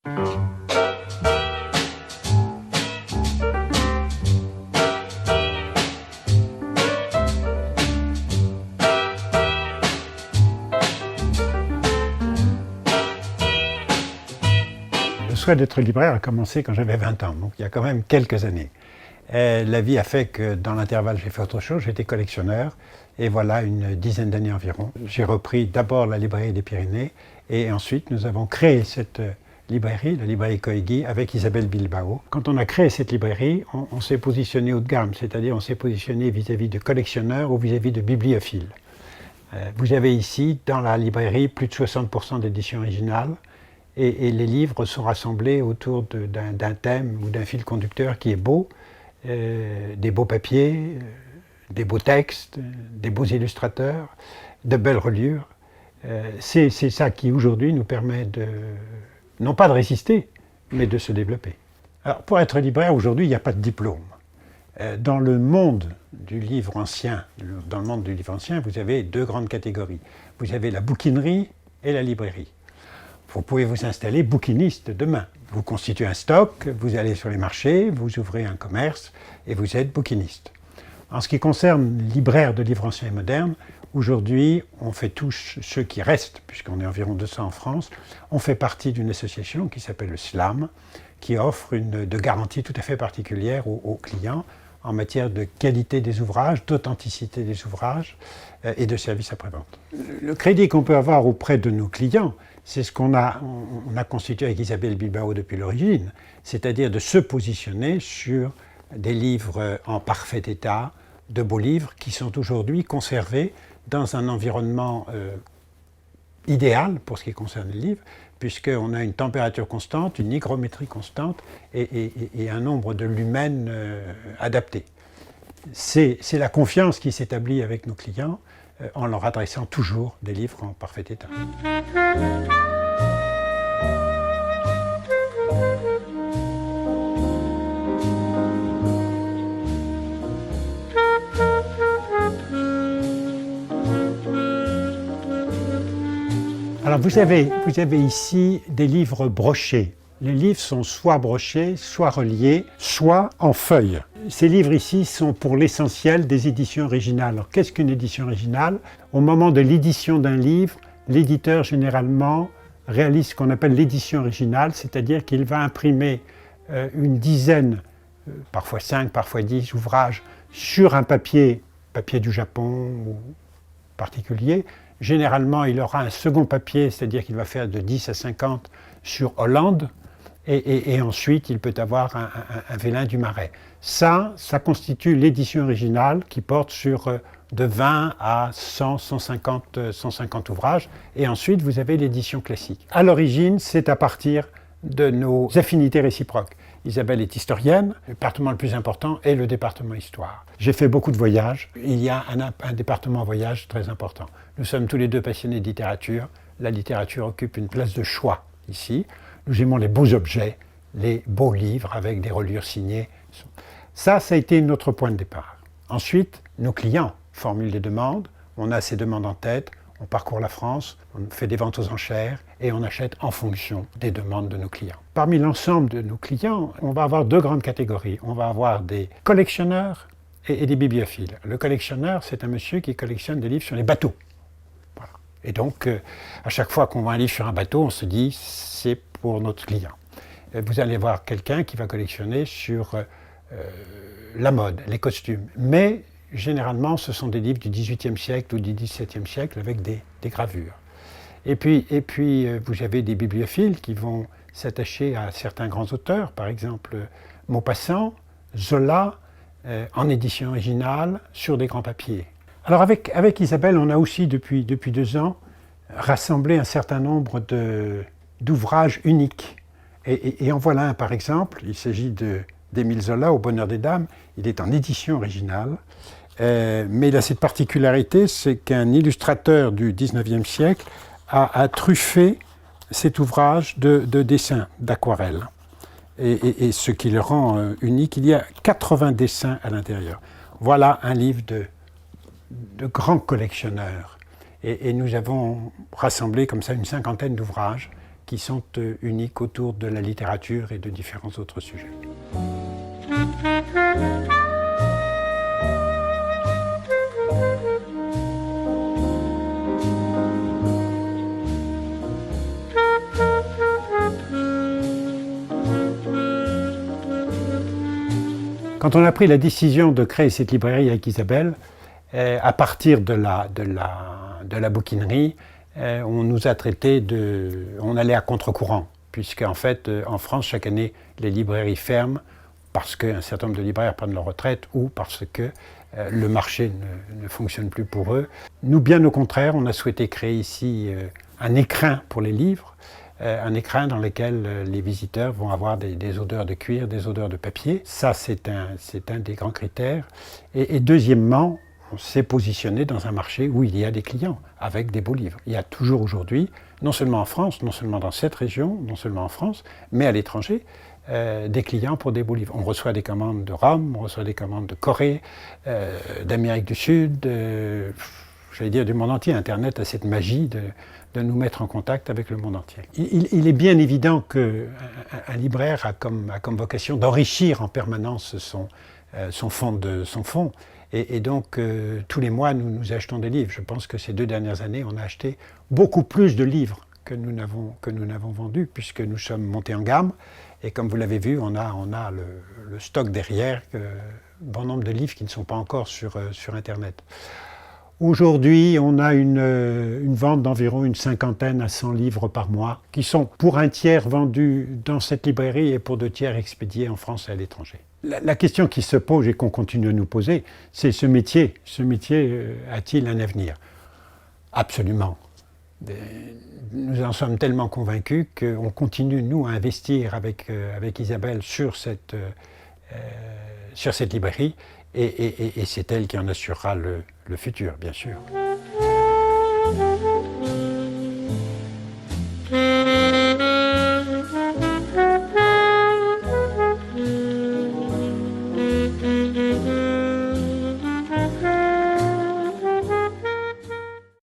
Le souhait d'être libraire a commencé quand j'avais 20 ans, donc il y a quand même quelques années. La vie a fait que dans l'intervalle j'ai fait autre chose, j'étais collectionneur et voilà une dizaine d'années environ. J'ai repris d'abord la librairie des Pyrénées et ensuite nous avons créé cette librairie, la librairie Coegui, avec Isabelle Bilbao. Quand on a créé cette librairie, on s'est positionné haut de gamme, c'est-à-dire on s'est positionné vis-à-vis de collectionneurs ou vis-à-vis de bibliophiles. Vous avez ici dans la librairie plus de 60% d'éditions originales et les livres sont rassemblés autour d'un thème ou d'un fil conducteur qui est beau. Des beaux papiers, des beaux textes, des beaux illustrateurs, de belles reliures. C'est ça qui aujourd'hui nous permet non pas de résister, mais de se développer. Alors pour être libraire aujourd'hui, il n'y a pas de diplôme. Dans le monde du livre ancien, vous avez deux grandes catégories. Vous avez la bouquinerie et la librairie. Vous pouvez vous installer bouquiniste demain. Vous constituez un stock, vous allez sur les marchés, vous ouvrez un commerce et vous êtes bouquiniste. En ce qui concerne libraire de livres anciens et modernes, aujourd'hui, on fait tous ceux qui restent, puisqu'on est environ 200 en France, on fait partie d'une association qui s'appelle le SLAM, qui offre de garanties tout à fait particulières aux clients en matière de qualité des ouvrages, d'authenticité des ouvrages et de service après-vente. Le crédit qu'on peut avoir auprès de nos clients, c'est ce qu'on a constitué avec Isabelle Bilbao depuis l'origine, c'est-à-dire de se positionner sur des livres en parfait état, de beaux livres qui sont aujourd'hui conservés dans un environnement idéal pour ce qui concerne les livres, puisqu'on a une température constante, une hygrométrie constante et un nombre de lumens adapté. C'est la confiance qui s'établit avec nos clients en leur adressant toujours des livres en parfait état. Alors vous avez ici des livres brochés. Les livres sont soit brochés, soit reliés, soit en feuilles. Ces livres ici sont pour l'essentiel des éditions originales. Alors qu'est-ce qu'une édition originale? Au moment de l'édition d'un livre, l'éditeur généralement réalise ce qu'on appelle l'édition originale, c'est-à-dire qu'il va imprimer une dizaine, parfois 5, parfois 10 ouvrages sur un papier du Japon ou particulier. Généralement, il aura un second papier, c'est-à-dire qu'il va faire de 10 à 50 sur Hollande, et ensuite il peut avoir un vélin du Marais. Ça constitue l'édition originale qui porte sur de 20 à 100, 150 ouvrages, et ensuite vous avez l'édition classique. À l'origine, c'est à partir de nos affinités réciproques. Isabelle est historienne, le département le plus important est le département histoire. J'ai fait beaucoup de voyages, il y a un département voyage très important. Nous sommes tous les deux passionnés de littérature, la littérature occupe une place de choix ici. Nous aimons les beaux objets, les beaux livres avec des reliures signées. Ça a été notre point de départ. Ensuite, nos clients formulent des demandes, on a ces demandes en tête, on parcourt la France, on fait des ventes aux enchères et on achète en fonction des demandes de nos clients. Parmi l'ensemble de nos clients, on va avoir deux grandes catégories. On va avoir des collectionneurs et des bibliophiles. Le collectionneur, c'est un monsieur qui collectionne des livres sur les bateaux. Voilà. Et donc, à chaque fois qu'on voit un livre sur un bateau, on se dit c'est pour notre client. Vous allez voir quelqu'un qui va collectionner sur la mode, les costumes. Mais généralement, ce sont des livres du XVIIIe siècle ou du XVIIe siècle avec des gravures. Et puis, vous avez des bibliophiles qui vont s'attacher à certains grands auteurs, par exemple Maupassant, Zola, en édition originale, sur des grands papiers. Alors avec Isabelle, on a aussi depuis 2 ans rassemblé un certain nombre d'ouvrages uniques. Et en voilà un par exemple, il s'agit d'Émile Zola, Au bonheur des dames, il est en édition originale. Mais il a cette particularité, c'est qu'un illustrateur du XIXe siècle a truffé cet ouvrage de dessins, d'aquarelles. Et ce qui le rend unique, il y a 80 dessins à l'intérieur. Voilà un livre de grands collectionneurs. Et nous avons rassemblé comme ça une 50aine d'ouvrages qui sont uniques autour de la littérature et de différents autres sujets. Quand on a pris la décision de créer cette librairie avec Isabelle, à partir de la bouquinerie, on nous a traité on allait à contre-courant, puisque en fait, en France, chaque année, les librairies ferment parce qu'un certain nombre de libraires prennent leur retraite ou parce que le marché ne fonctionne plus pour eux. Nous, bien au contraire, on a souhaité créer ici un écrin pour les livres, un écrin dans lequel les visiteurs vont avoir des odeurs de cuir, des odeurs de papier. Ça, c'est un des grands critères. Et deuxièmement, on s'est positionné dans un marché où il y a des clients avec des beaux livres. Il y a toujours aujourd'hui, non seulement en France, non seulement dans cette région, non seulement en France, mais à l'étranger, des clients pour des beaux livres. On reçoit des commandes de Rome, on reçoit des commandes de Corée, d'Amérique du Sud, j'allais dire du monde entier. Internet a cette magie de nous mettre en contact avec le monde entier. Il est bien évident qu'un libraire a comme vocation d'enrichir en permanence son fonds. Et donc, tous les mois, nous achetons des livres. Je pense que ces 2 dernières années, on a acheté beaucoup plus de livres que nous n'avons vendus, puisque nous sommes montés en gamme. Et comme vous l'avez vu, on a le stock derrière, bon nombre de livres qui ne sont pas encore sur Internet. Aujourd'hui, on a une vente d'environ une 50aine à 100 livres par mois, qui sont pour un tiers vendus dans cette librairie et pour 2 tiers expédiés en France et à l'étranger. La question qui se pose et qu'on continue à nous poser, c'est ce métier a-t-il un avenir? Absolument. Nous en sommes tellement convaincus qu'on continue, nous, à investir avec Isabelle sur cette librairie, et c'est elle qui en assurera le futur, bien sûr.